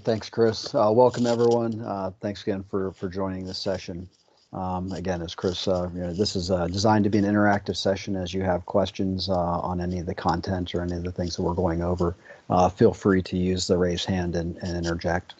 Thanks, Chris. Welcome, everyone. Thanks again for joining this session. Again, as Chris, this is designed to be an interactive session. As you have questions on any of the content or any of the things that we're going over, feel free to use the raise hand and interject.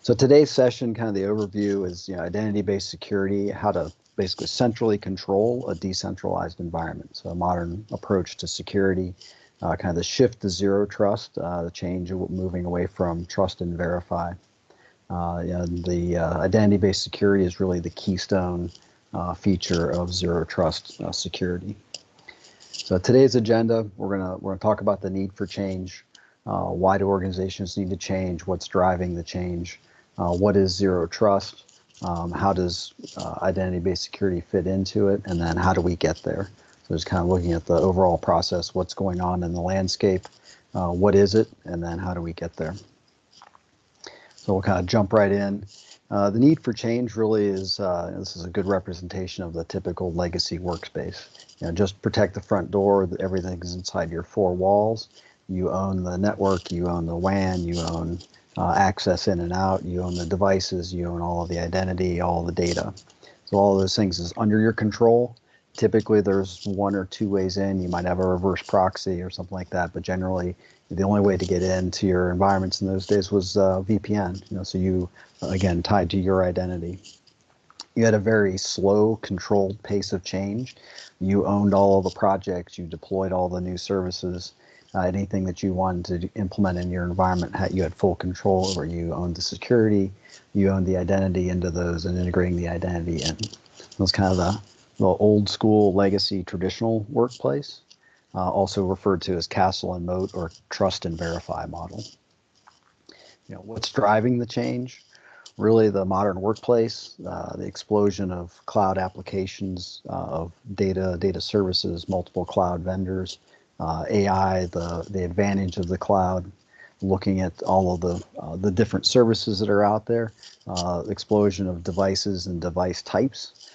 So today's session, kind of the overview is identity-based security, how to basically centrally control a decentralized environment. So a modern approach to security, kind of the shift to zero trust, the change of moving away from trust and verify. And the identity-based security is really the keystone feature of zero trust security. So today's agenda, we're gonna talk about the need for change. Why do organizations need to change? What's driving the change? What is zero trust? How does identity-based security fit into it? And then how do we get there? So just kind of looking at the overall process, what's going on in the landscape, what is it, and then how do we get there? So we'll kind of jump right in. The need for change really is, this is a good representation of the typical legacy workspace. Just protect the front door, everything's inside your four walls. You own the network, you own the WAN, you own access in and out, you own the devices, you own all of the identity, all the data. So all of those things is under your control. Typically there's one or two ways in. You might have a reverse proxy or something like that, but generally the only way to get into your environments in those days was VPN. So you, again, tied to your identity. You had a very slow, controlled pace of change. You owned all of the projects, you deployed all the new services. Anything that you wanted to implement in your environment, you had full control over. You owned the security, you owned the identity into those and integrating the identity in. It was kind of the old school legacy traditional workplace, also referred to as castle and moat or trust and verify model. What's driving the change? Really the modern workplace, the explosion of cloud applications, of data services, multiple cloud vendors, AI, the advantage of the cloud, looking at all of the different services that are out there, explosion of devices and device types,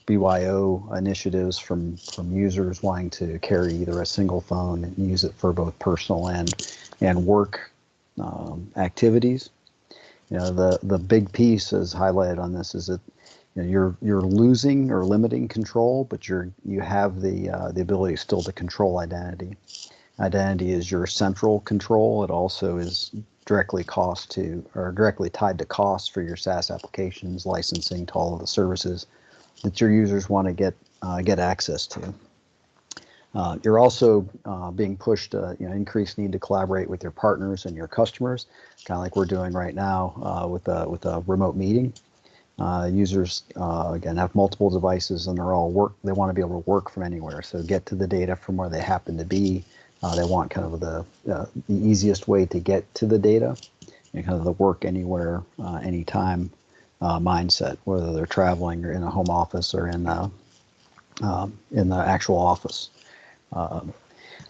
BYO initiatives from users wanting to carry either a single phone and use it for both personal and work activities. The big piece as highlighted on this is that you're losing or limiting control, but you have the ability still to control identity. Identity is your central control. It also is directly tied to costs for your SaaS applications, licensing to all of the services that your users want to get access to. You're also being pushed to increased need to collaborate with your partners and your customers, kind of like we're doing right now with a remote meeting. Users again have multiple devices and they want to be able to work from anywhere, so get to the data from where they happen to be. They want kind of the easiest way to get to the data and kind of the work anywhere, anytime mindset, whether they're traveling or in a home office or in the actual office.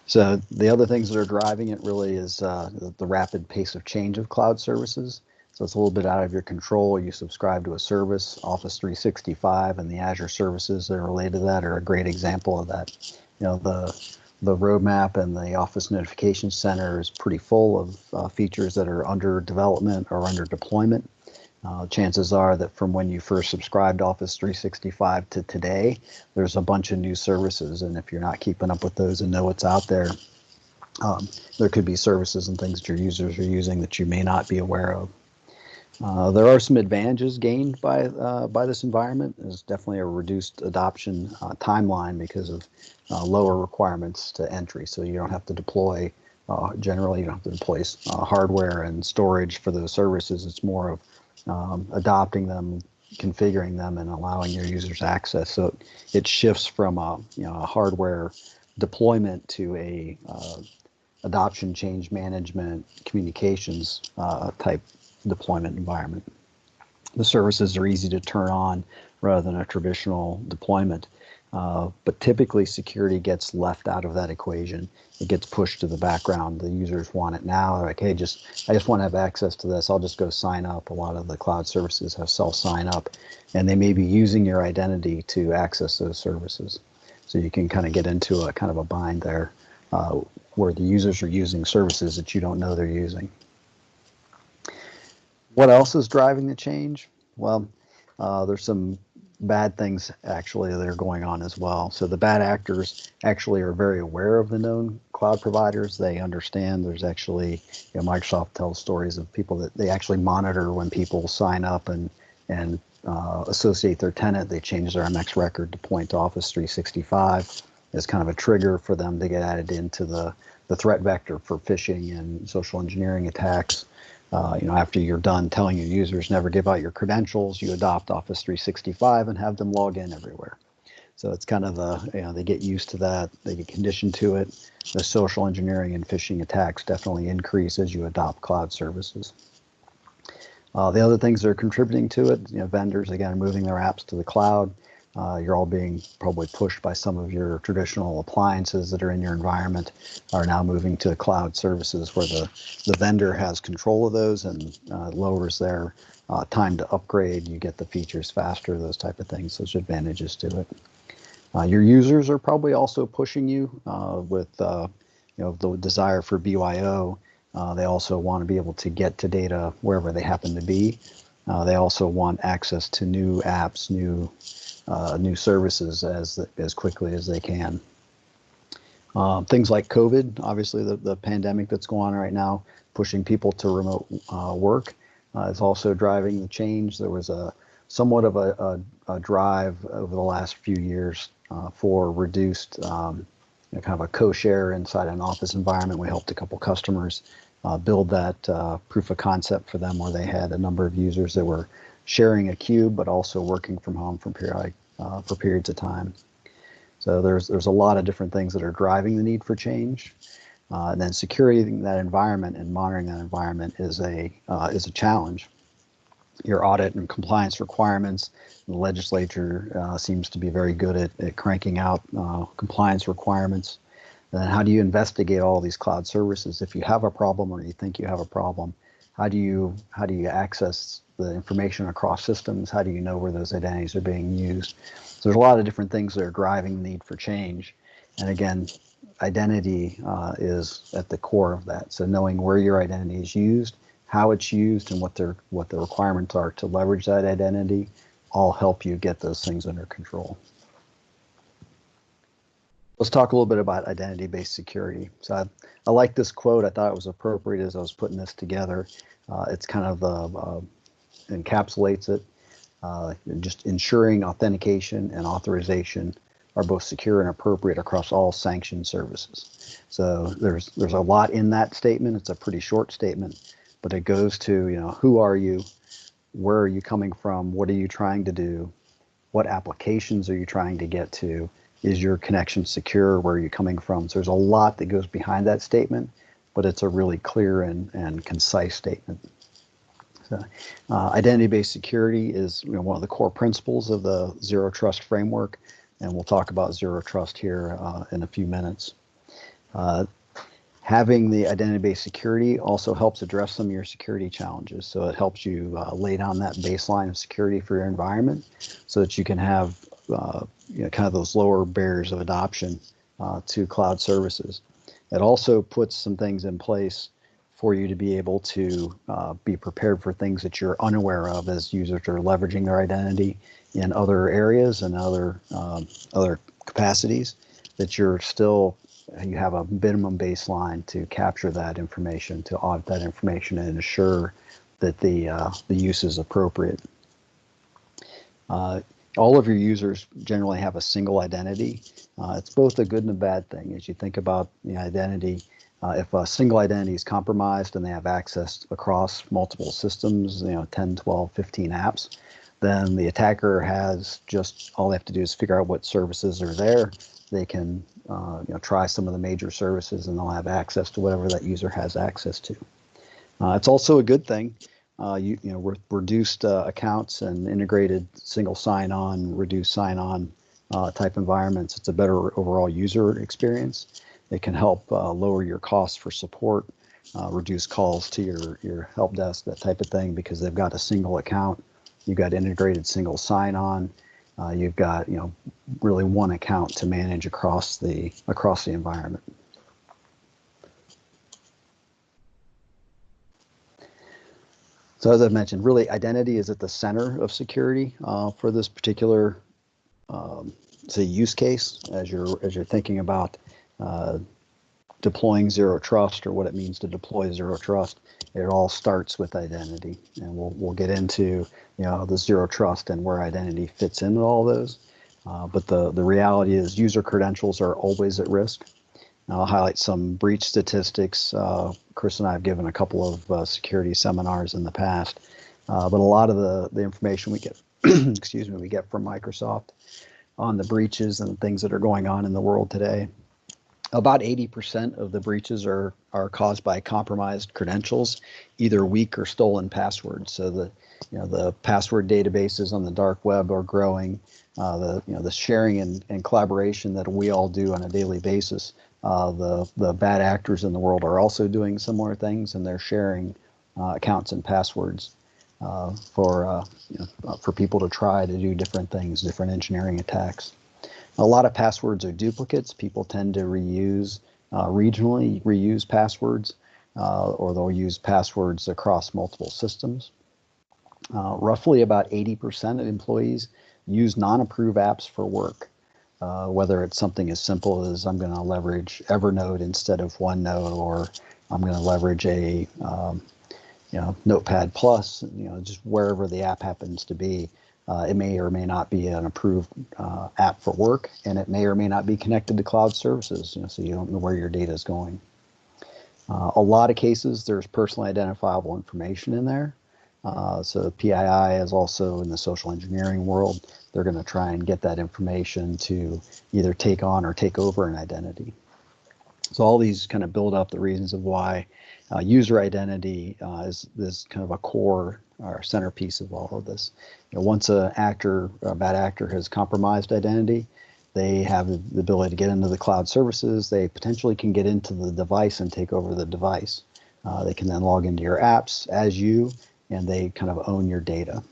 So the other things that are driving it really is the rapid pace of change of cloud services. So it's a little bit out of your control. You subscribe to a service, Office 365 and the Azure services that are related to that are a great example of that. The roadmap and the Office Notification Center is pretty full of features that are under development or under deployment. Chances are that from when you first subscribed to Office 365 to today, there's a bunch of new services, and if you're not keeping up with those and know what's out there, there could be services and things that your users are using that you may not be aware of. There are some advantages gained by this environment. There's definitely a reduced adoption timeline because of lower requirements to entry. So you don't have to deploy, generally you don't have to deploy hardware and storage for those services. It's more of adopting them, configuring them, and allowing your users access. So it shifts from a hardware deployment to a adoption, change management, communications type deployment environment. The services are easy to turn on rather than a traditional deployment. But typically security gets left out of that equation. It gets pushed to the background. The users want it now. They're like, hey, I just want to have access to this. I'll just go sign up. A lot of the cloud services have self-sign up, and they may be using your identity to access those services. So you can kind of get into a kind of a bind there where the users are using services that you don't know they're using. What else is driving the change? Well, there's some bad things actually that are going on as well. So the bad actors actually are very aware of the known cloud providers. They understand there's actually, Microsoft tells stories of people that they actually monitor when people sign up and associate their tenant. They change their MX record to point to Office 365 as kind of a trigger for them to get added into the threat vector for phishing and social engineering attacks. After you're done telling your users never give out your credentials, you adopt Office 365 and have them log in everywhere. So it's kind of they get used to that, they get conditioned to it. The social engineering and phishing attacks definitely increase as you adopt cloud services. The other things that are contributing to it, vendors, again, moving their apps to the cloud. You're all being probably pushed by some of your traditional appliances that are in your environment are now moving to cloud services where the vendor has control of those and lowers their time to upgrade. You get the features faster, those type of things. There's advantages to it. Your users are probably also pushing you with the desire for BYO. They also want to be able to get to data wherever they happen to be. They also want access to new apps, new services as quickly as they can. Things like COVID, obviously the pandemic that's going on right now, pushing people to remote work is also driving the change. There was somewhat of a drive over the last few years for reduced kind of a co-share inside an office environment. We helped a couple customers build that proof of concept for them where they had a number of users that were sharing a cube, but also working from home for periods of time. So there's a lot of different things that are driving the need for change. And then securing that environment and monitoring that environment is a challenge. Your audit and compliance requirements, the legislature seems to be very good at cranking out compliance requirements. And then how do you investigate all these cloud services? If you have a problem or you think you have a problem, how do you access the information across systems? How do you know where those identities are being used? So there's a lot of different things that are driving the need for change. And again, identity is at the core of that. So knowing where your identity is used, how it's used, and what the requirements are to leverage that identity all help you get those things under control. Let's talk a little bit about identity-based security. So I like this quote. I thought it was appropriate as I was putting this together. It's kind of encapsulates it. Just ensuring authentication and authorization are both secure and appropriate across all sanctioned services. So there's a lot in that statement. It's a pretty short statement, but it goes to, who are you? Where are you coming from? What are you trying to do? What applications are you trying to get to? Is your connection secure? Where are you coming from? So there's a lot that goes behind that statement, but it's a really clear and concise statement. So, identity-based security is one of the core principles of the Zero Trust framework, and we'll talk about Zero Trust here in a few minutes. Having the identity-based security also helps address some of your security challenges. So it helps you lay down that baseline of security for your environment so that you can have kind of those lower barriers of adoption to cloud services. It also puts some things in place for you to be able to be prepared for things that you're unaware of as users are leveraging their identity in other areas and other capacities, that you have a minimum baseline to capture that information, to audit that information, and ensure that the use is appropriate. All of your users generally have a single identity. It's both a good and a bad thing. As you think about the identity, if a single identity is compromised and they have access across multiple systems, 10, 12, 15 apps, then the attacker has all they have to do is figure out what services are there. They can try some of the major services and they'll have access to whatever that user has access to. It's also a good thing. Reduced accounts and integrated single sign-on, reduced sign-on type environments. It's a better overall user experience. It can help lower your costs for support, reduce calls to your help desk, that type of thing, because they've got a single account. You've got integrated single sign-on. You've got really one account to manage across the environment. So as I mentioned, really identity is at the center of security for this particular say use case as you're thinking about deploying zero trust or what it means to deploy zero trust. It all starts with identity, and we'll get into the zero trust and where identity fits into all those. But the reality is user credentials are always at risk. I'll highlight some breach statistics. Chris and I have given a couple of security seminars in the past, but a lot of the information we get, excuse me, we get from Microsoft on the breaches and things that are going on in the world today. About 80% of the breaches are caused by compromised credentials, either weak or stolen passwords. So the password databases on the dark web are growing. The sharing and collaboration that we all do on a daily basis. The bad actors in the world are also doing similar things, and they're sharing accounts and passwords for people to try to do different things, different engineering attacks. A lot of passwords are duplicates. People tend to regionally reuse passwords, or they'll use passwords across multiple systems. Roughly about 80% of employees use non-approved apps for work, whether it's something as simple as I'm going to leverage Evernote instead of OneNote, or I'm going to leverage a Notepad Plus, just wherever the app happens to be. It may or may not be an approved app for work, and it may or may not be connected to cloud services, so you don't know where your data is going. A lot of cases, there's personally identifiable information in there. So PII is also in the social engineering world. They're going to try and get that information to either take on or take over an identity. So all these kind of build up the reasons of why user identity is kind of a core or centerpiece of all of this. Once a bad actor has compromised identity, they have the ability to get into the cloud services. They potentially can get into the device and take over the device. They can then log into your apps as you, and they kind of own your data.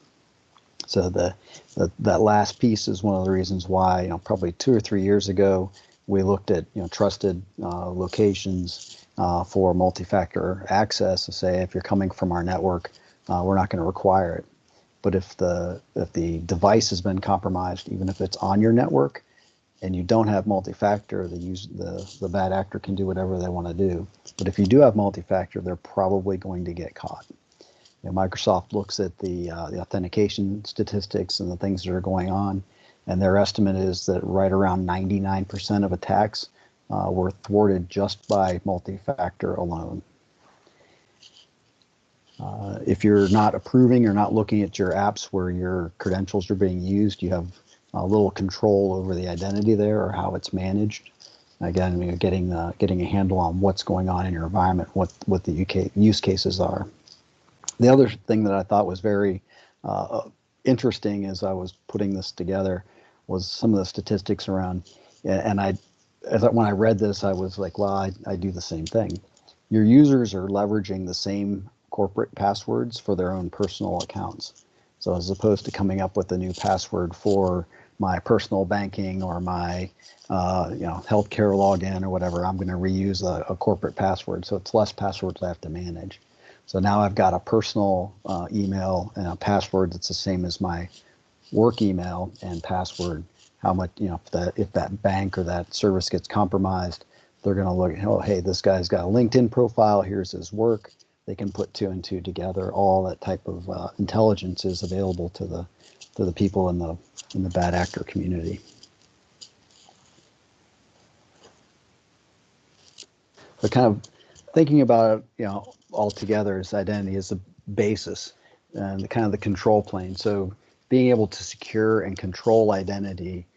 So that last piece is one of the reasons why, probably 2 or 3 years ago, we looked at trusted locations for multi-factor access to say, if you're coming from our network, we're not going to require it. But if the device has been compromised, even if it's on your network, and you don't have multi-factor, the bad actor can do whatever they want to do. But if you do have multi-factor, they're probably going to get caught. Microsoft looks at the authentication statistics and the things that are going on, and their estimate is that right around 99% of attacks were thwarted just by multi-factor alone. If you're not approving or not looking at your apps where your credentials are being used, you have a little control over the identity there or how it's managed. Again, getting a handle on what's going on in your environment, what the use cases are. The other thing that I thought was very interesting as I was putting this together was some of the statistics around, and when I read this, I was like, well, I do the same thing. Your users are leveraging the same corporate passwords for their own personal accounts. So as opposed to coming up with a new password for my personal banking or my healthcare login or whatever, I'm going to reuse a corporate password. So it's less passwords I have to manage. So now I've got a personal email and a password that's the same as my work email and password. How much, if that bank or that service gets compromised, they're going to look at, oh, hey, this guy's got a LinkedIn profile. Here's his work. They can put 2 and 2 together. All that type of intelligence is available to the people in the bad actor community. So kind of thinking about it, all together as identity is the basis and the control plane. So being able to secure and control identity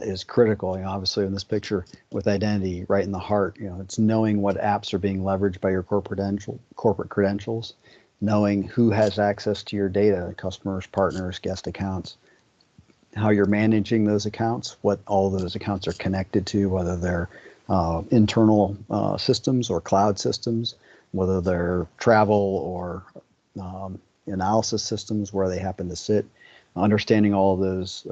is critical. Obviously in this picture with identity right in the heart, it's knowing what apps are being leveraged by your corporate credentials, knowing who has access to your data, customers, partners, guest accounts, how you're managing those accounts, what all those accounts are connected to, whether they're internal systems or cloud systems, whether they're travel or analysis systems, where they happen to sit. Understanding all of those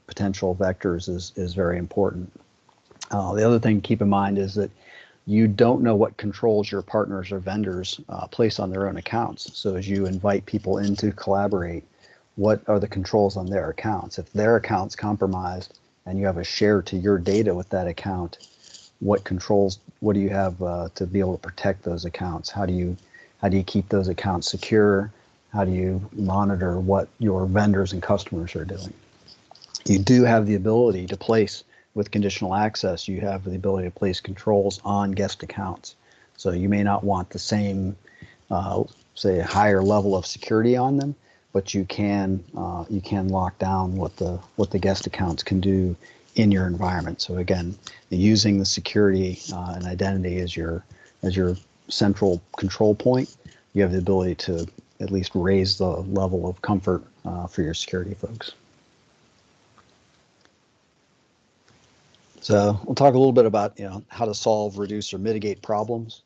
potential vectors is very important. The other thing to keep in mind is that you don't know what controls your partners or vendors place on their own accounts. So as you invite people in to collaborate, what are the controls on their accounts? If their account's compromised and you have a share to your data with that account, what controls, what do you have to be able to protect those accounts? How do you keep those accounts secure? How do you monitor what your vendors and customers are doing? You do have the ability to place, with conditional access, you have the ability to place controls on guest accounts. So you may not want the same, say, a higher level of security on them, but you can lock down what the guest accounts can do in your environment. So again, using the security and identity as your central control point, you have the ability to at least raise the level of comfort for your security folks. So we'll talk a little bit about how to solve, reduce, or mitigate problems.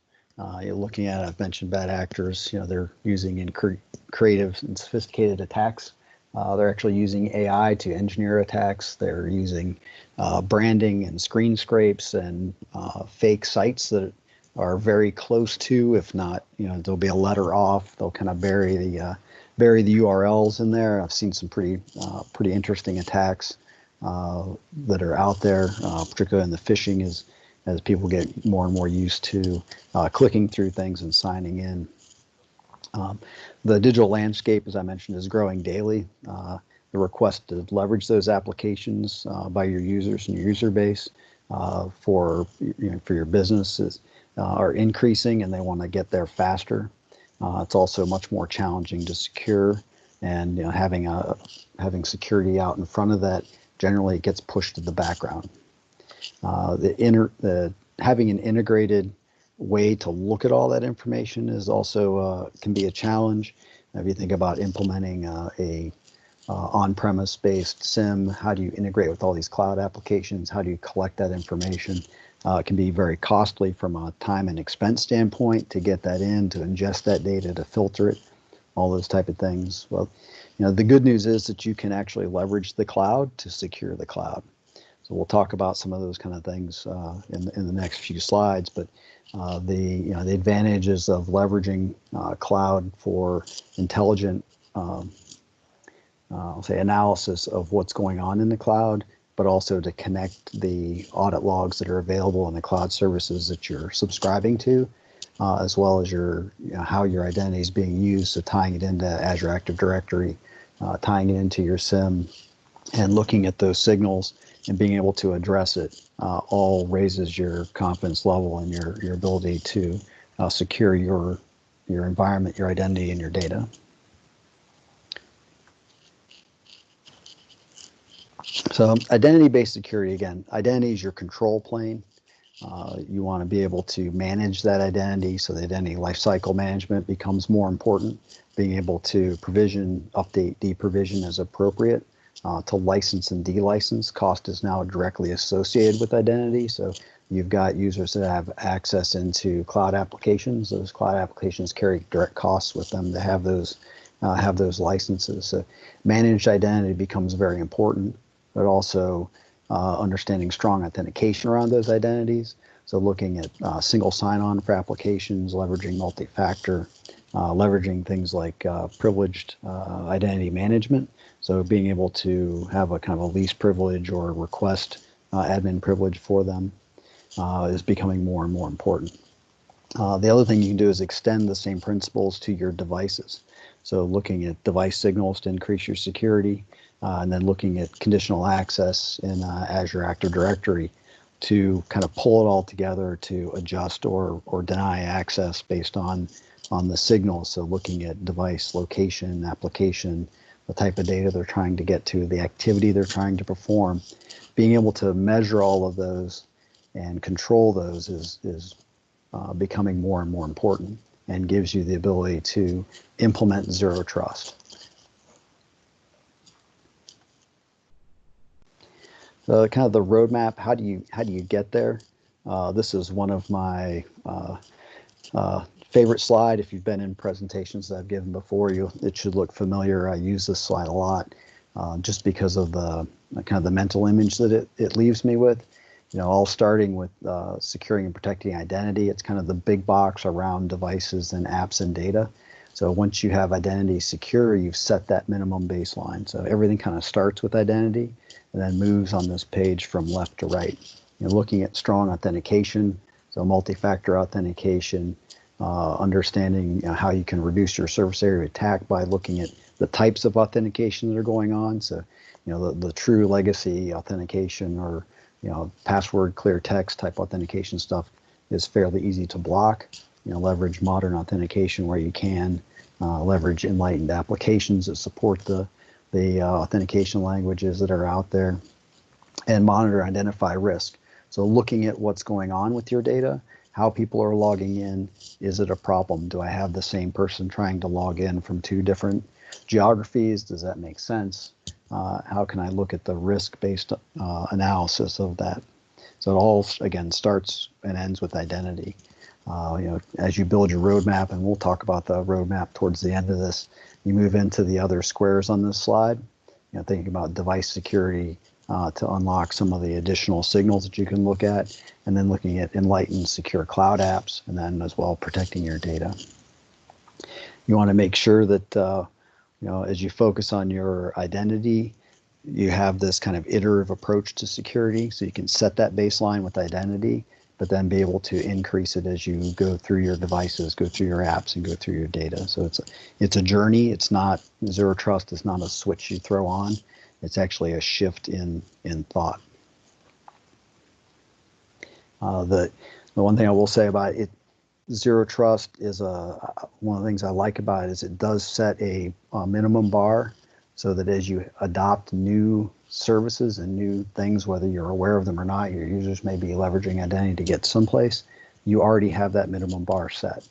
You're looking at, I've mentioned bad actors. They're using in creative and sophisticated attacks. They're actually using AI to engineer attacks. They're using branding and screen scrapes and fake sites that are very close to, if not, there'll be a letter off. They'll kind of bury the URLs in there. I've seen some pretty interesting attacks that are out there, particularly in the phishing, as people get more and more used to clicking through things and signing in. The digital landscape, as I mentioned, is growing daily. The request to leverage those applications by your users and your user base for your businesses are increasing, and they want to get there faster. It's also much more challenging to secure, and having security out in front of that generally gets pushed to the background. Having an integrated way to look at all that information is also can be a challenge. If you think about implementing a on-premise based SIEM, how do you integrate with all these cloud applications? How do you collect that information? It can be very costly from a time and expense standpoint to get that in, to ingest that data, to filter it, all those type of things. Well, the good news is that you can actually leverage the cloud to secure the cloud. So we'll talk about some of those kind of things in the next few slides. But the advantages of leveraging cloud for intelligent, I'll say, analysis of what's going on in the cloud, but also to connect the audit logs that are available in the cloud services that you're subscribing to, as well as how your identity is being used. So tying it into Azure Active Directory, tying it into your SIEM, and looking at those signals and being able to address it all raises your confidence level and your ability to secure your environment, your identity, and your data. So identity-based security, again, identity is your control plane. You want to be able to manage that identity, so the identity lifecycle management becomes more important. Being able to provision, update, deprovision as appropriate, to license and delicense. Cost is now directly associated with identity. So you've got users that have access into cloud applications. Those cloud applications carry direct costs with them to have those licenses. So managed identity becomes very important, but also understanding strong authentication around those identities. So looking at single sign-on for applications, leveraging multi-factor, leveraging things like privileged identity management. So being able to have a kind of a least privilege or request admin privilege for them is becoming more and more important. The other thing you can do is extend the same principles to your devices. So looking at device signals to increase your security, and then looking at conditional access in Azure Active Directory to kind of pull it all together to adjust or deny access based on the signals. So looking at device location, application, the type of data they're trying to get to, the activity they're trying to perform, being able to measure all of those and control those is becoming more and more important, and gives you the ability to implement zero trust. Kind of the roadmap. How do you get there? This is one of my favorite slide. If you've been in presentations that I've given before, it should look familiar. I use this slide a lot, just because of the kind of the mental image that it leaves me with. all starting with securing and protecting identity. It's kind of the big box around devices and apps and data. So once you have identity secure, you've set that minimum baseline. So everything kind of starts with identity and then moves on this page from left to right. Looking at strong authentication, so multi-factor authentication, understanding how you can reduce your surface area of attack by looking at the types of authentication that are going on. So, the true legacy authentication or, password clear text type authentication stuff is fairly easy to block. Leverage modern authentication where you can, leverage enlightened applications that support the authentication languages that are out there, and monitor, identify risk. So looking at what's going on with your data, how people are logging in, is it a problem? Do I have the same person trying to log in from two different geographies? Does that make sense? How can I look at the risk-based analysis of that? So it all, again, starts and ends with identity. As you build your roadmap, and we'll talk about the roadmap towards the end of this, you move into the other squares on this slide, thinking about device security, to unlock some of the additional signals that you can look at, and then looking at enlightened secure cloud apps, and then as well protecting your data. You want to make sure that as you focus on your identity, you have this kind of iterative approach to security, so you can set that baseline with identity, but then be able to increase it as you go through your devices, go through your apps, and go through your data. So it's a journey. It's not zero trust. It's not a switch you throw on. It's actually a shift in thought. The one thing I will say about it, zero trust is one of the things I like about it is it does set a minimum bar, so that as you adopt new services and new things, whether you're aware of them or not, your users may be leveraging identity to get someplace, you already have that minimum bar set.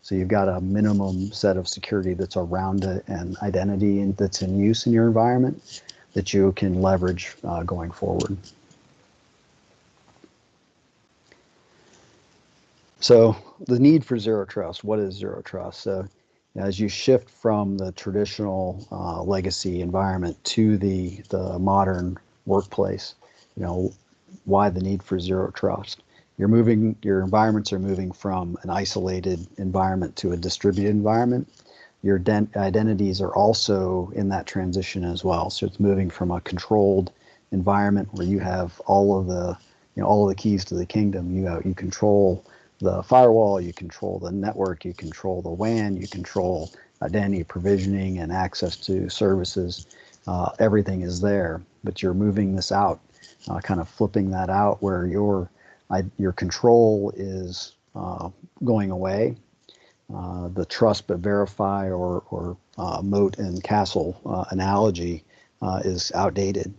So you've got a minimum set of security that's around it and identity that's in use in your environment that you can leverage going forward. So the need for zero trust, what is zero trust? So as you shift from the traditional legacy environment to the modern workplace, why the need for zero trust? Your environments are moving from an isolated environment to a distributed environment. Your identities are also in that transition as well. So it's moving from a controlled environment where you have all of the keys to the kingdom. You control the firewall, you control the network, you control the WAN, you control identity provisioning and access to services. Everything is there, but you're moving this out, kind of flipping that out where your control is going away. The trust but verify or moat and castle analogy is outdated.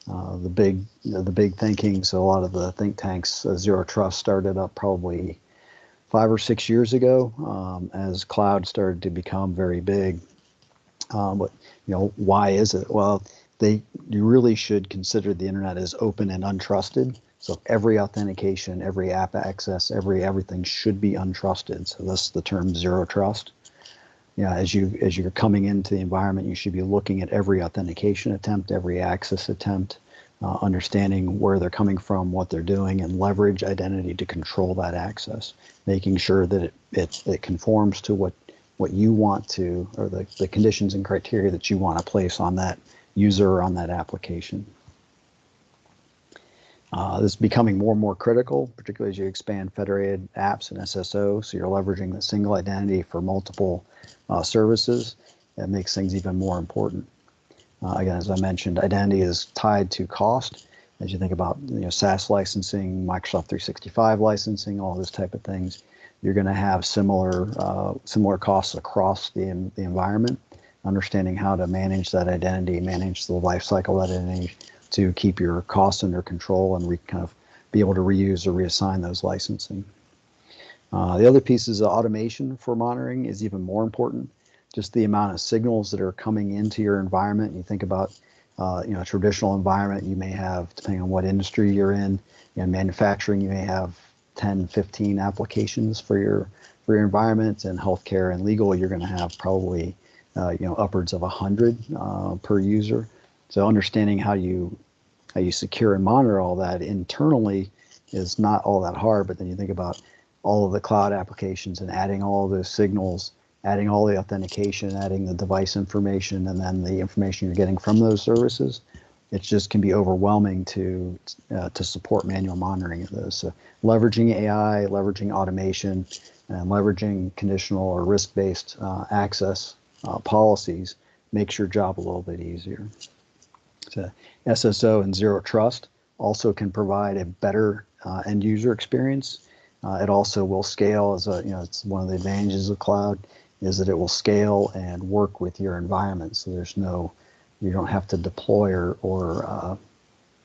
The big thinking, so a lot of the think tanks, zero trust started up probably 5 or 6 years ago as cloud started to become very big. But why is it? Well, you really should consider the internet as open and untrusted. So every authentication, every app access, everything should be untrusted. So that's the term zero trust. As you're coming into the environment, you should be looking at every authentication attempt, every access attempt, understanding where they're coming from, what they're doing, and leverage identity to control that access, making sure that it conforms to what you want to, or the conditions and criteria that you want to place on that user or on that application. This is becoming more and more critical, particularly as you expand federated apps and SSO, so you're leveraging the single identity for multiple services. That makes things even more important. Again, as I mentioned, identity is tied to cost. As you think about SaaS licensing, Microsoft 365 licensing, all those type of things, you're going to have similar costs across the environment. Understanding how to manage that identity, manage the life cycle of that identity, to keep your costs under control and kind of be able to reuse or reassign those licensing. The other pieces of automation for monitoring is even more important. Just the amount of signals that are coming into your environment. You think about a traditional environment, you may have, depending on what industry you're in manufacturing, you may have 10, 15 applications for your environment. In healthcare and legal, you're going to have probably upwards of 100 per user. So understanding how you how you secure and monitor all that internally is not all that hard. But then you think about all of the cloud applications and adding all those signals, adding all the authentication, adding the device information, and then the information you're getting from those services. It just can be overwhelming to support manual monitoring of those. So leveraging AI, leveraging automation, and leveraging conditional or risk-based access policies makes your job a little bit easier. So SSO and Zero Trust also can provide a better end user experience. It also will scale as it's one of the advantages of cloud is that it will scale and work with your environment. So you don't have to deploy or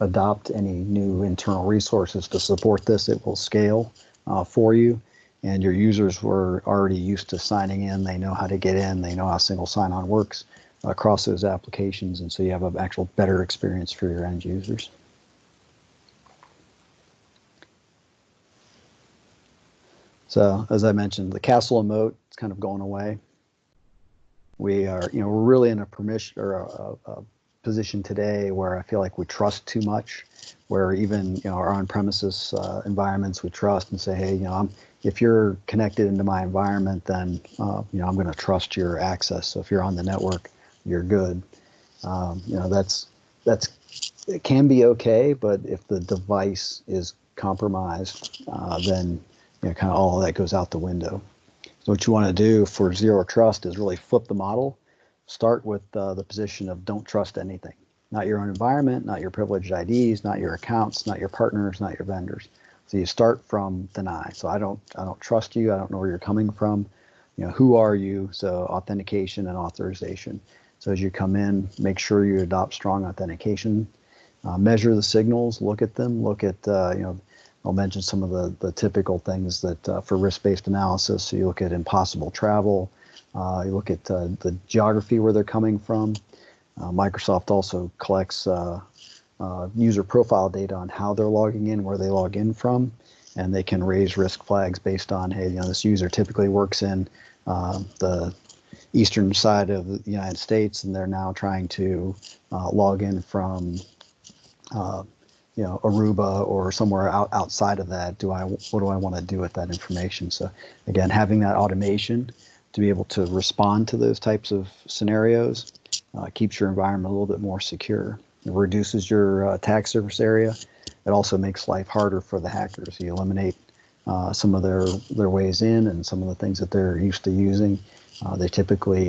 adopt any new internal resources to support this. It will scale for you, and your users were already used to signing in. They know how to get in. They know how single sign-on works across those applications, and so you have an actual better experience for your end users. So as I mentioned, the castle and moat is kind of going away. We're really in a position today where I feel like we trust too much, where even our on-premises environments we trust and say, hey, if you're connected into my environment, then I'm going to trust your access. So if you're on the network, you're good. It can be okay, but if the device is compromised, then kind of all of that goes out the window. So what you want to do for Zero Trust is really flip the model. Start with the position of don't trust anything. Not your own environment, not your privileged IDs, not your accounts, not your partners, not your vendors. So you start from deny. So I don't trust you. I don't know where you're coming from. Who are you? So authentication and authorization. So as you come in, make sure you adopt strong authentication. Measure the signals, look at them, I'll mention some of the typical things that for risk-based analysis. So you look at impossible travel, you look at the geography where they're coming from. Microsoft also collects user profile data on how they're logging in, where they log in from, and they can raise risk flags based on, hey, this user typically works in the eastern side of the United States, and they're now trying to log in from Aruba or somewhere outside of that. What do I want to do with that information? So again, having that automation to be able to respond to those types of scenarios keeps your environment a little bit more secure. It reduces your attack surface area. It also makes life harder for the hackers. You eliminate some of their ways in and some of the things that they're used to using. A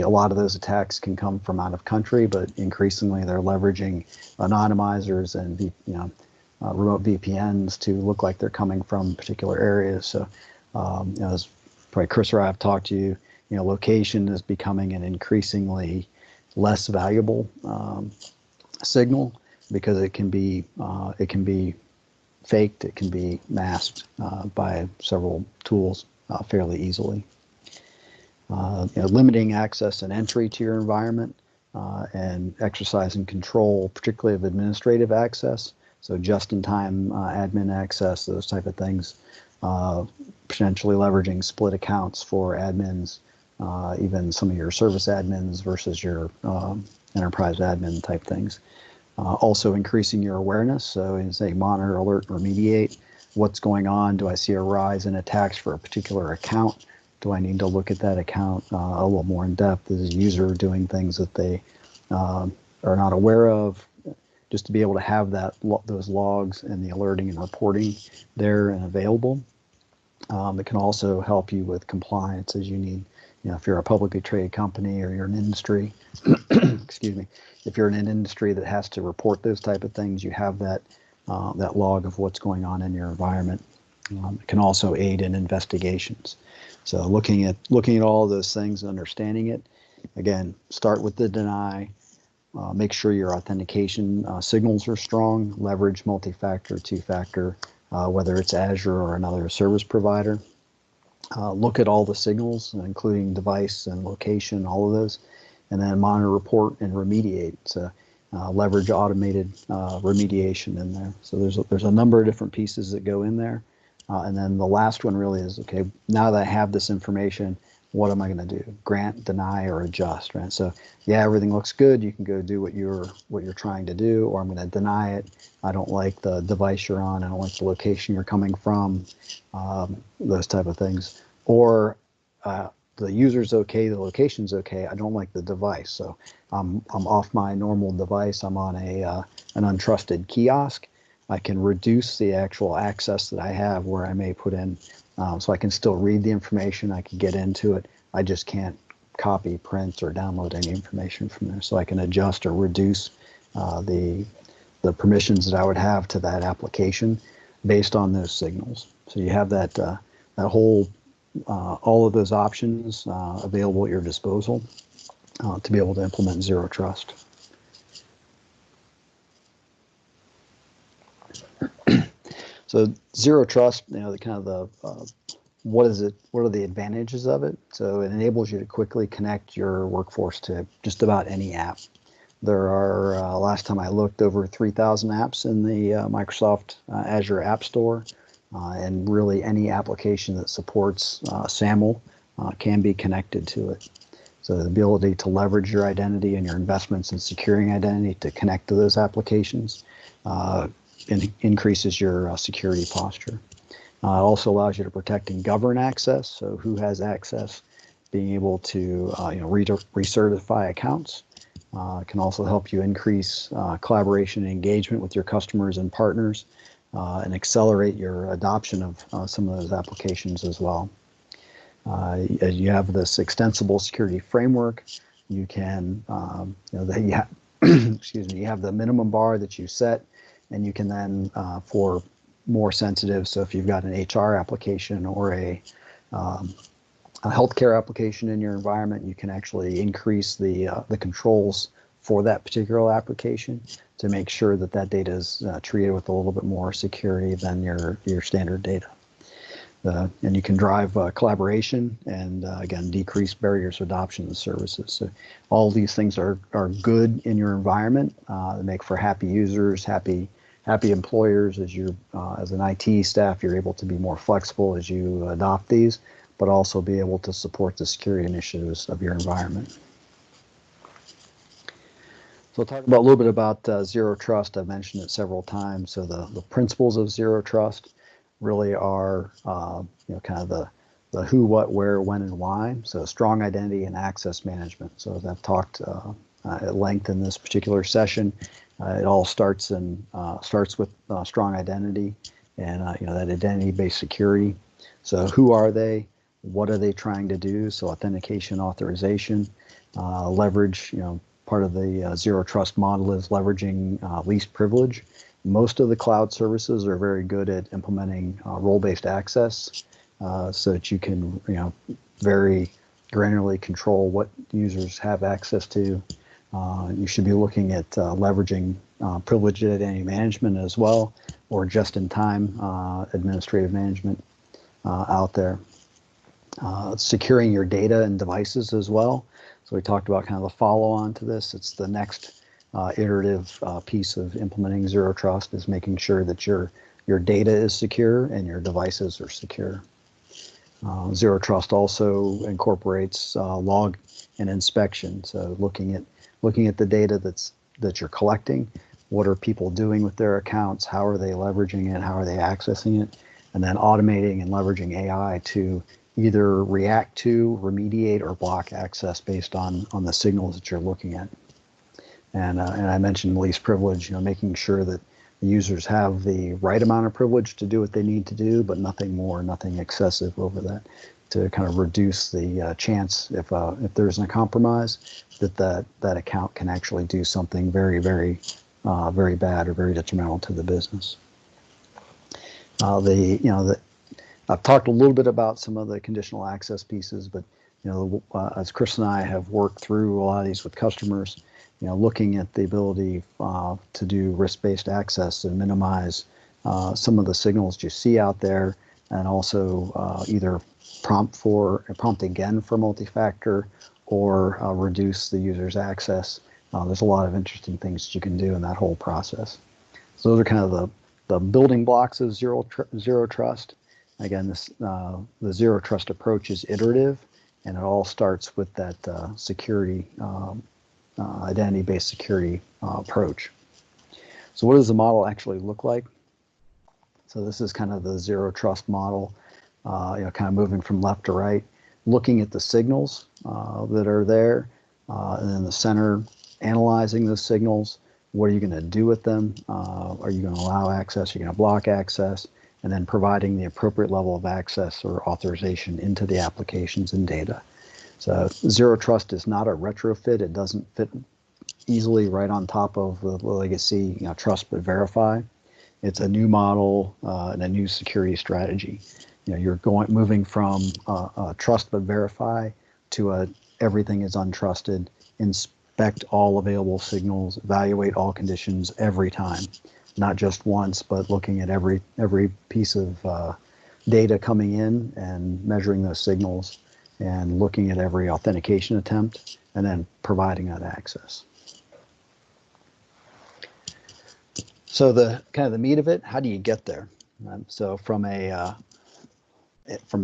lot of those attacks can come from out of country, but increasingly they're leveraging anonymizers and remote VPNs to look like they're coming from particular areas. So, as probably Chris or I have talked to you, location is becoming an increasingly less valuable signal because it can be faked, it can be masked by several tools fairly easily. Limiting access and entry to your environment and exercising control, particularly of administrative access. So just-in-time admin access, those type of things. Potentially leveraging split accounts for admins, even some of your service admins versus your enterprise admin type things. Also increasing your awareness. So you say monitor, alert, remediate. What's going on? Do I see a rise in attacks for a particular account? Do I need to look at that account a little more in depth? Is a user doing things that they are not aware of? Just to be able to have those logs and the alerting and reporting there and available. It can also help you with compliance as you need. If you're a publicly traded company or you're an industry, excuse me, if you're in an industry that has to report those type of things, you have that log of what's going on in your environment. It can also aid in investigations. So looking at all of those things and understanding it, again, start with the deny. Make sure your authentication signals are strong. Leverage multi-factor, two-factor, whether it's Azure or another service provider. Look at all the signals, including device and location, all of those, and then monitor, report, and remediate. So leverage automated remediation in there. So there's a number of different pieces that go in there. And then the last one really is, okay, now that I have this information, what am I going to do? Grant, deny, or adjust, right? So yeah, everything looks good. You can go do what you're trying to do, or I'm going to deny it. I don't like the device you're on. I don't like the location you're coming from. Those type of things. Or the user's okay, the location's okay. I don't like the device. So I'm off my normal device. I'm on an untrusted kiosk. I can reduce the actual access that I have where I may put in, so I can still read the information. I can get into it. I just can't copy, print, or download any information from there. So I can adjust or reduce the permissions that I would have to that application based on those signals. So you have that whole all of those options available at your disposal to be able to implement Zero Trust. So Zero Trust, the kind of the what is it? What are the advantages of it? So it enables you to quickly connect your workforce to just about any app. There are, last time I looked, over 3,000 apps in the Microsoft Azure App Store, and really any application that supports SAML can be connected to it. So the ability to leverage your identity and your investments in securing identity to connect to those applications increases your security posture. It also allows you to protect and govern access. So who has access, being able to recertify accounts. Can also help you increase collaboration and engagement with your customers and partners, and accelerate your adoption of some of those applications as well. You have this extensible security framework. You can, excuse me, you have the minimum bar that you set, and you can then, for more sensitive, so if you've got an HR application or a healthcare application in your environment, you can actually increase the controls for that particular application to make sure that that data is treated with a little bit more security than your standard data. And you can drive collaboration and again decrease barriers to adoption of services. So all these things are good in your environment. They make for happy users, happy employers. As an IT staff, you're able to be more flexible as you adopt these, but also be able to support the security initiatives of your environment. So we'll talk about a little bit about Zero Trust. I've mentioned it several times. So the principles of Zero Trust really are kind of the who, what, where, when, and why. So strong identity and access management. So as I've talked at length in this particular session, it all starts with strong identity and that identity-based security. So who are they? What are they trying to do? So authentication, authorization, leverage. Part of the Zero Trust model is leveraging least privilege. Most of the cloud services are very good at implementing role-based access, so that you can very granularly control what users have access to. You should be looking at leveraging privileged identity management as well, or just-in-time administrative management out there. Securing your data and devices as well. So we talked about kind of the follow-on to this. It's the next iterative piece of implementing Zero Trust, is making sure that your data is secure and your devices are secure. Zero Trust also incorporates log and inspection. So looking at the data that you're collecting, what are people doing with their accounts, how are they leveraging it, how are they accessing it, and then automating and leveraging AI to either react to, remediate, or block access based on the signals that you're looking at. And I mentioned least privilege, making sure that the users have the right amount of privilege to do what they need to do, but nothing more, nothing excessive over that, to kind of reduce the chance, if there isn't a compromise, that account can actually do something very, very, very bad or very detrimental to the business. I've talked a little bit about some of the conditional access pieces, but as Chris and I have worked through a lot of these with customers, looking at the ability to do risk-based access and minimize some of the signals you see out there, and also either prompt again for multi-factor, or reduce the user's access. There's a lot of interesting things that you can do in that whole process. So those are kind of the building blocks of Zero Trust. Again, the Zero Trust approach is iterative. And it all starts with that security, identity-based security approach. So what does the model actually look like? So this is kind of the zero trust model, kind of moving from left to right, looking at the signals that are there, and in the center, analyzing those signals. What are you going to do with them? Are you going to allow access? Are you going to block access? And then providing the appropriate level of access or authorization into the applications and data. So zero trust is not a retrofit. It doesn't fit easily right on top of the legacy, trust but verify. It's a new model and a new security strategy. You're moving from trust but verify to everything is untrusted, inspect all available signals, evaluate all conditions every time, not just once, but looking at every piece of data coming in and measuring those signals and looking at every authentication attempt and then providing that access. So the kind of the meat of it, how do you get there? So from an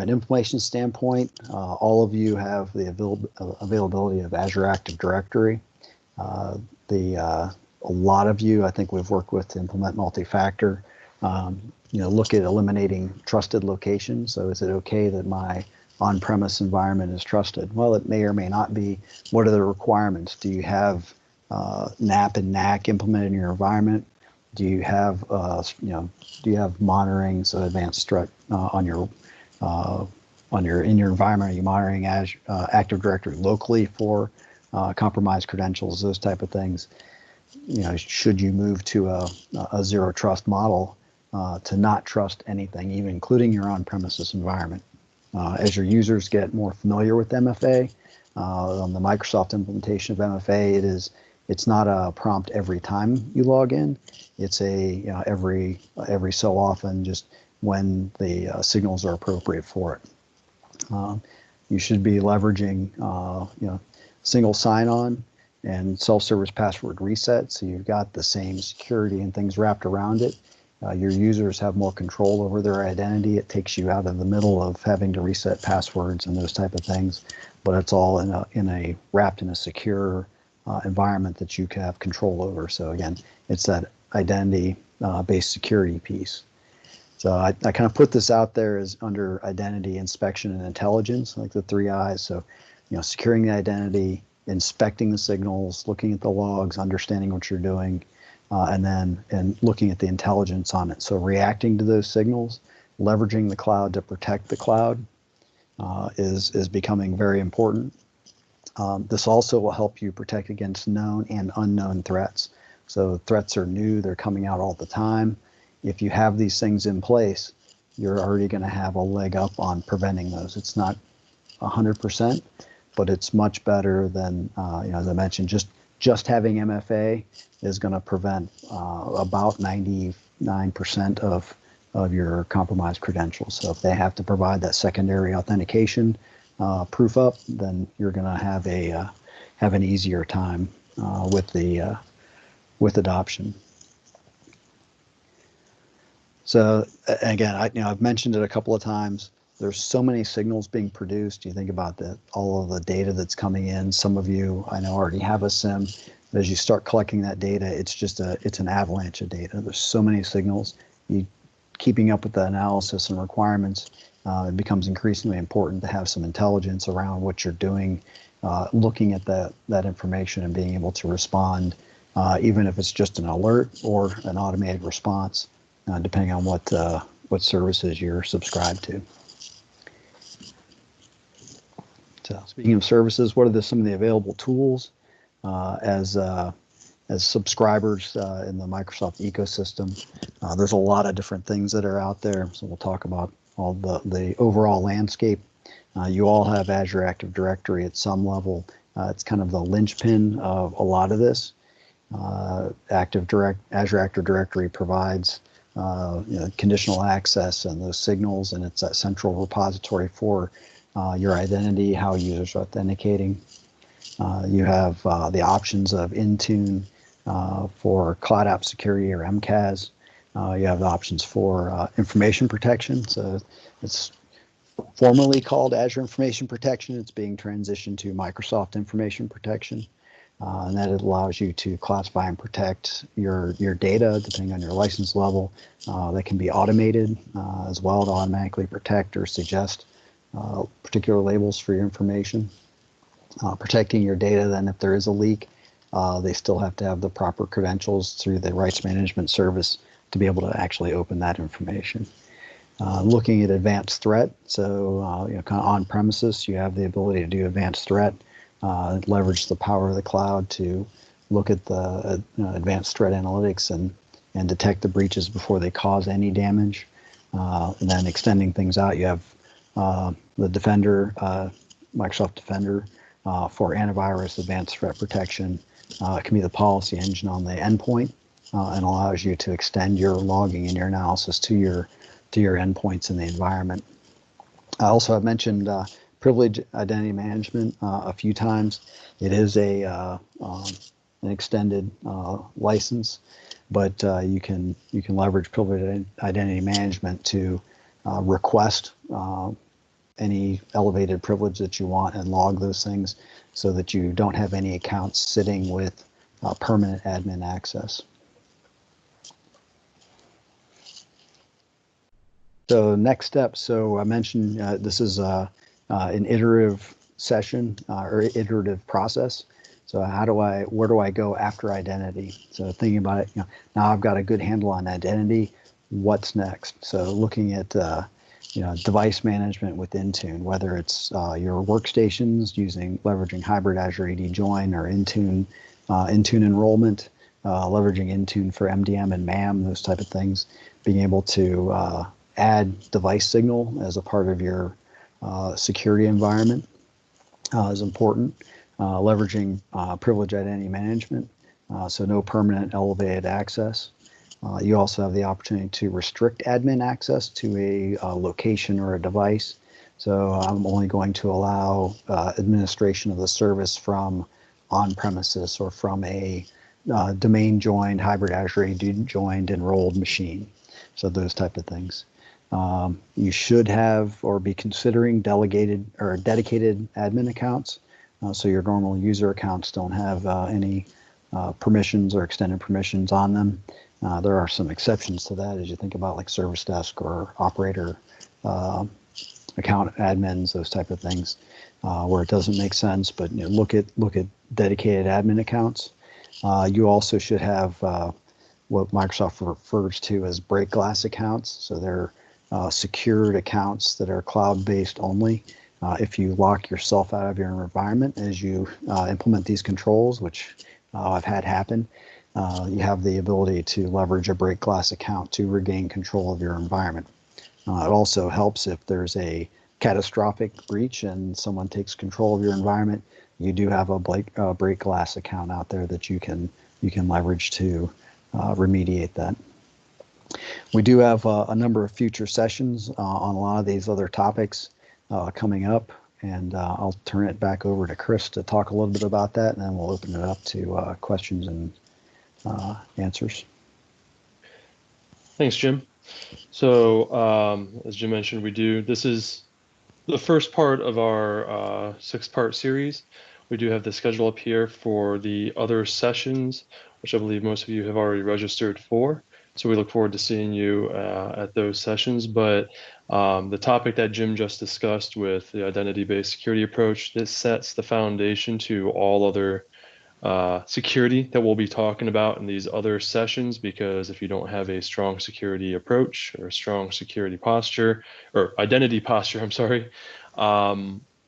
information standpoint, all of you have the availability of Azure Active Directory. A lot of you, I think we've worked with to implement multi-factor. Look at eliminating trusted locations. So is it okay that my on-premise environment is trusted? Well, it may or may not be. What are the requirements? Do you have NAP and NAC implemented in your environment? Do you have monitoring, so advanced threat in your environment? Are you monitoring Active Directory locally for compromised credentials, those type of things? Should you move to a zero trust model to not trust anything, even including your on-premises environment? As your users get more familiar with MFA, on the Microsoft implementation of MFA, it's not a prompt every time you log in. It's every so often, just when the signals are appropriate for it. You should be leveraging single sign-on and self-service password reset, so you've got the same security and things wrapped around it. Your users have more control over their identity. It takes you out of the middle of having to reset passwords and those type of things, but it's all wrapped in a secure environment that you can have control over. So again, it's that identity-based security piece. So I kind of put this out there as under identity, inspection, and intelligence, like the 3 I's. So, securing the identity, inspecting the signals, looking at the logs, understanding what you're doing, and looking at the intelligence on it. So reacting to those signals, leveraging the cloud to protect the cloud is becoming very important. This also will help you protect against known and unknown threats. So threats are new, they're coming out all the time. If you have these things in place, you're already going to have a leg up on preventing those. It's not 100%, but it's much better than, as I mentioned, just having MFA is going to prevent about 99% of your compromised credentials. So if they have to provide that secondary authentication proof up, then you're going to have an easier time with adoption. So again, I've mentioned it a couple of times. There's so many signals being produced. You think about all of the data that's coming in. Some of you, I know, already have a SIM. But as you start collecting that data, it's an avalanche of data. There's so many signals. Keeping up with the analysis and requirements, it becomes increasingly important to have some intelligence around what you're doing, looking at that information and being able to respond, even if it's just an alert or an automated response, depending on what services you're subscribed to. So speaking of services, what are some of the available tools as subscribers in the Microsoft ecosystem? There's a lot of different things that are out there, so we'll talk about all the overall landscape. You all have Azure Active Directory at some level. It's kind of the linchpin of a lot of this. Azure Active Directory provides conditional access and those signals, and it's that central repository for your identity, how users are authenticating. You have the options of Intune for Cloud App Security or MCAS. You have the options for information protection. So it's formerly called Azure Information Protection. It's being transitioned to Microsoft Information Protection. And that allows you to classify and protect your data depending on your license level. That can be automated as well to automatically protect or suggest particular labels for your information. Protecting your data, then if there is a leak, they still have to have the proper credentials through the rights management service to be able to actually open that information. Looking at advanced threat, so kind of on premises, you have the ability to do advanced threat, leverage the power of the cloud to look at the advanced threat analytics and detect the breaches before they cause any damage. And then extending things out, you have the Defender, Microsoft Defender for antivirus, advanced threat protection. It can be the policy engine on the endpoint and allows you to extend your logging and your analysis to your endpoints in the environment. I also have mentioned privilege identity management a few times. It is an extended license, but you can leverage privilege identity management to request any elevated privilege that you want and log those things so that you don't have any accounts sitting with permanent admin access. So next step, so I mentioned this is an iterative session or iterative process. So where do I go after identity? So thinking about it, now I've got a good handle on identity, what's next? So looking at device management with Intune, whether it's your workstations leveraging hybrid Azure AD Join or Intune enrollment, leveraging Intune for MDM and MAM, those type of things, being able to add device signal as a part of your security environment is important. Leveraging privilege identity management, so no permanent elevated access. You also have the opportunity to restrict admin access to a location or a device. So I'm only going to allow administration of the service from on-premises or from a domain-joined, hybrid Azure AD joined enrolled machine. So those type of things. You should have or be considering delegated or dedicated admin accounts. So your normal user accounts don't have any permissions or extended permissions on them. There are some exceptions to that as you think about like service desk or operator account admins, those type of things, where it doesn't make sense. But look at dedicated admin accounts. You also should have what Microsoft refers to as break glass accounts. So they're secured accounts that are cloud-based only. If you lock yourself out of your environment as you implement these controls, which I've had happen, you have the ability to leverage a break glass account to regain control of your environment. It also helps if there's a catastrophic breach and someone takes control of your environment. You do have a break glass account out there that you can leverage to remediate that. We do have a number of future sessions on a lot of these other topics coming up, and I'll turn it back over to Chris to talk a little bit about that, and then we'll open it up to questions and answers. Thanks, Jim. So as Jim mentioned, this is the first part of our 6-part series. We do have the schedule up here for the other sessions, which I believe most of you have already registered for. So we look forward to seeing you at those sessions. But the topic that Jim just discussed with the identity-based security approach, this sets the foundation to all other security that we'll be talking about in these other sessions, because if you don't have a strong security approach or a strong security posture or identity posture, I'm sorry,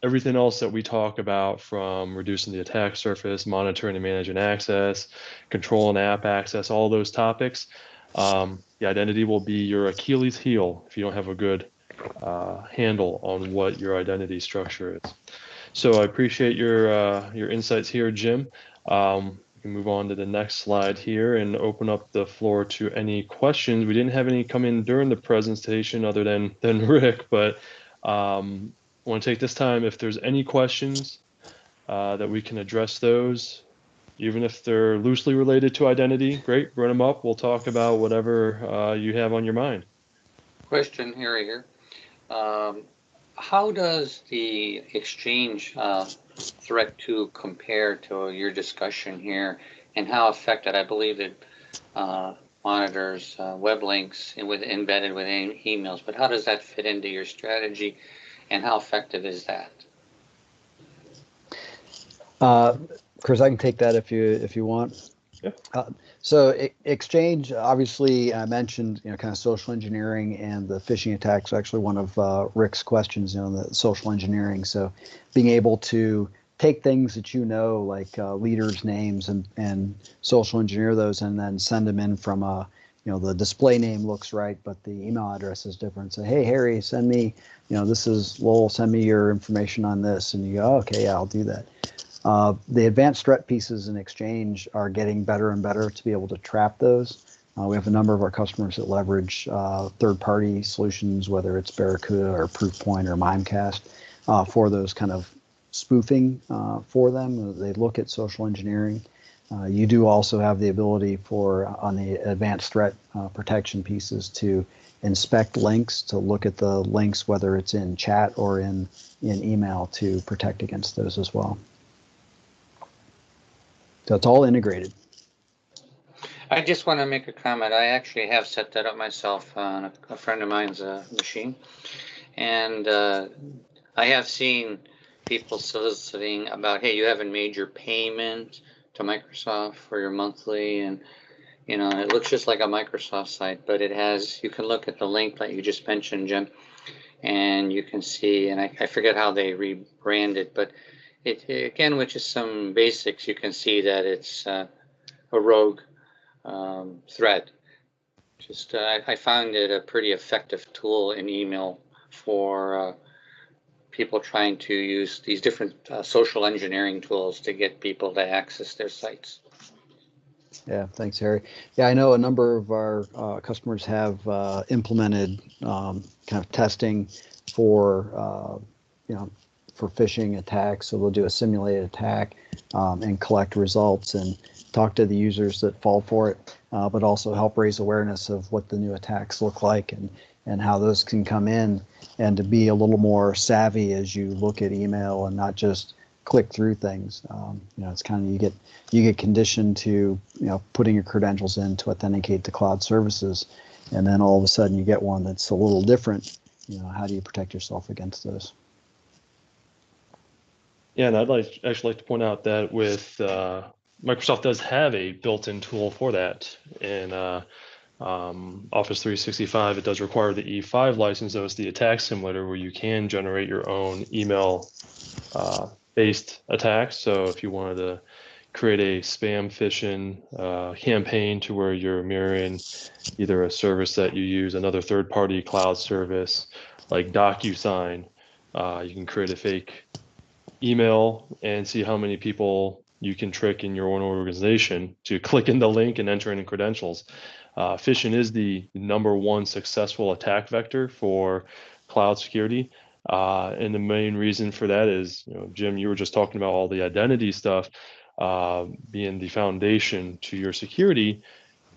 everything else that we talk about, from reducing the attack surface, monitoring and managing access, controlling app access, all those topics, the identity will be your Achilles heel if you don't have a good handle on what your identity structure is. So I appreciate your insights here, Jim. We can move on to the next slide here and open up the floor to any questions. We didn't have any come in during the presentation other than Rick, but I want to take this time, if there's any questions that we can address those, even if they're loosely related to identity. Great, bring them up. We'll talk about whatever you have on your mind. Question, Harry here. how does the Exchange Threat 2 compare to your discussion here, and how effective? I believe it monitors web links embedded within emails, but how does that fit into your strategy, and how effective is that? Chris, I can take that if you want. Yeah. So Exchange, obviously, I mentioned, kind of social engineering and the phishing attacks. Actually, one of Rick's questions, the social engineering. So being able to take things that like leaders' names and social engineer those, and then send them in from the display name looks right, but the email address is different. So, hey, Harry, send me, this is Lowell, send me your information on this. And you go, okay, yeah, I'll do that. The advanced threat pieces in Exchange are getting better and better to be able to trap those. We have a number of our customers that leverage third-party solutions, whether it's Barracuda or Proofpoint or Mimecast, for those kind of spoofing for them. They look at social engineering. You do also have the ability on the advanced threat protection pieces to inspect links, to look at the links, whether it's in chat or in email, to protect against those as well. So it's all integrated. I just want to make a comment. I actually have set that up myself on a friend of mine's machine. And I have seen people soliciting about, hey, you haven't made your payment to Microsoft for your monthly. And, it looks just like a Microsoft site, but you can look at the link that you just mentioned, Jim, and you can see, and I forget how they rebranded, but again, with just some basics, you can see that it's a rogue thread. I found it a pretty effective tool in email for people trying to use these different social engineering tools to get people to access their sites. Yeah, thanks, Harry. Yeah, I know a number of our customers have implemented kind of testing for for phishing attacks. So they'll do a simulated attack and collect results and talk to the users that fall for it, but also help raise awareness of what the new attacks look like and how those can come in, and to be a little more savvy as you look at email and not just click through things. It's kind of, you get conditioned to putting your credentials in to authenticate to cloud services, and then all of a sudden you get one that's a little different. How do you protect yourself against those? Yeah, and I'd actually like to point out that with Microsoft does have a built-in tool for that. In Office 365, it does require the E5 license, though it's the attack simulator where you can generate your own email-based attacks. So if you wanted to create a spam phishing campaign to where you're mirroring either a service that you use, another third-party cloud service like DocuSign, you can create a fake email and see how many people you can trick in your own organization to click in the link and enter in credentials. Phishing is the #1 successful attack vector for cloud security. And the main reason for that is, Jim, you were just talking about all the identity stuff being the foundation to your security.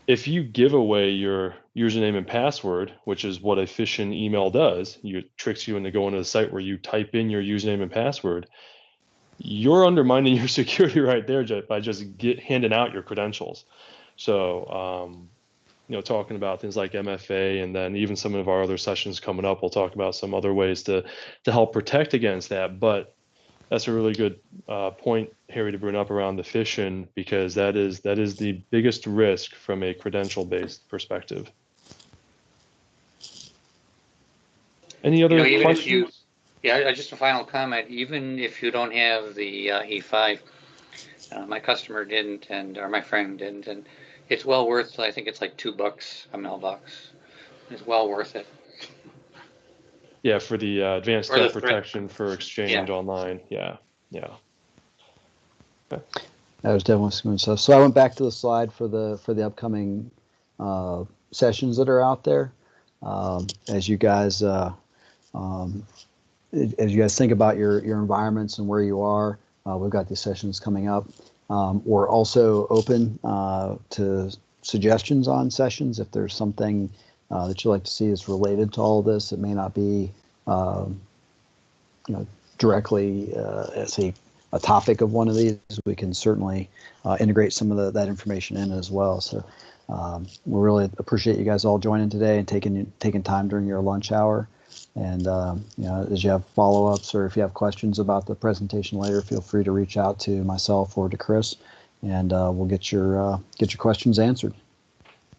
If you give away your username and password, which is what a phishing email does, it tricks you into going to the site where you type in your username and password, you're undermining your security right there by just handing out your credentials. So, talking about things like MFA, and then even some of our other sessions coming up, we'll talk about some other ways to help protect against that. But that's a really good point, Harry, to bring up around the phishing, because that is the biggest risk from a credential-based perspective. Any other questions? Just a final comment. Even if you don't have the E5, my customer didn't, or my friend didn't, and it's well worth. I think it's like $2 a mailbox. It's well worth it. Yeah, for the advanced threat protection for Exchange Online. Yeah. Okay. That was definitely some good stuff. So I went back to the slide for the upcoming sessions that are out there. As you guys think about your environments and where you are, we've got these sessions coming up. We're also open to suggestions on sessions. If there's something that you'd like to see is related to all of this, it may not be directly as a topic of one of these, we can certainly integrate some of that information in as well. So we really appreciate you guys all joining today and taking time during your lunch hour. And as you have follow-ups or if you have questions about the presentation later, feel free to reach out to myself or to Chris, and we'll get your questions answered.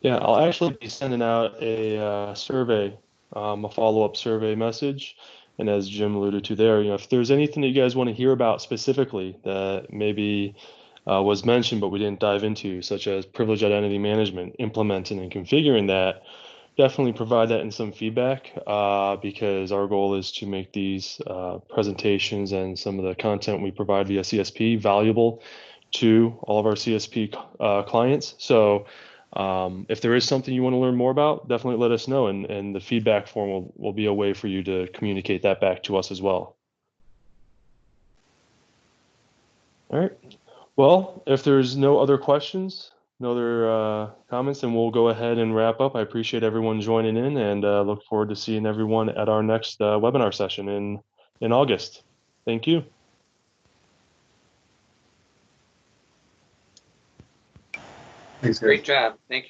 Yeah, I'll actually be sending out a survey, a follow-up survey message. And as Jim alluded to there, if there's anything that you guys want to hear about specifically that maybe was mentioned but we didn't dive into, such as privileged identity management, implementing and configuring that, definitely provide that in some feedback because our goal is to make these presentations and some of the content we provide via CSP valuable to all of our CSP clients. So if there is something you want to learn more about, definitely let us know, and the feedback form will be a way for you to communicate that back to us as well. All right. Well, if there's no other questions, no other comments, then we'll go ahead and wrap up. I appreciate everyone joining in and look forward to seeing everyone at our next webinar session in August. Thank you. Great job. Thank you.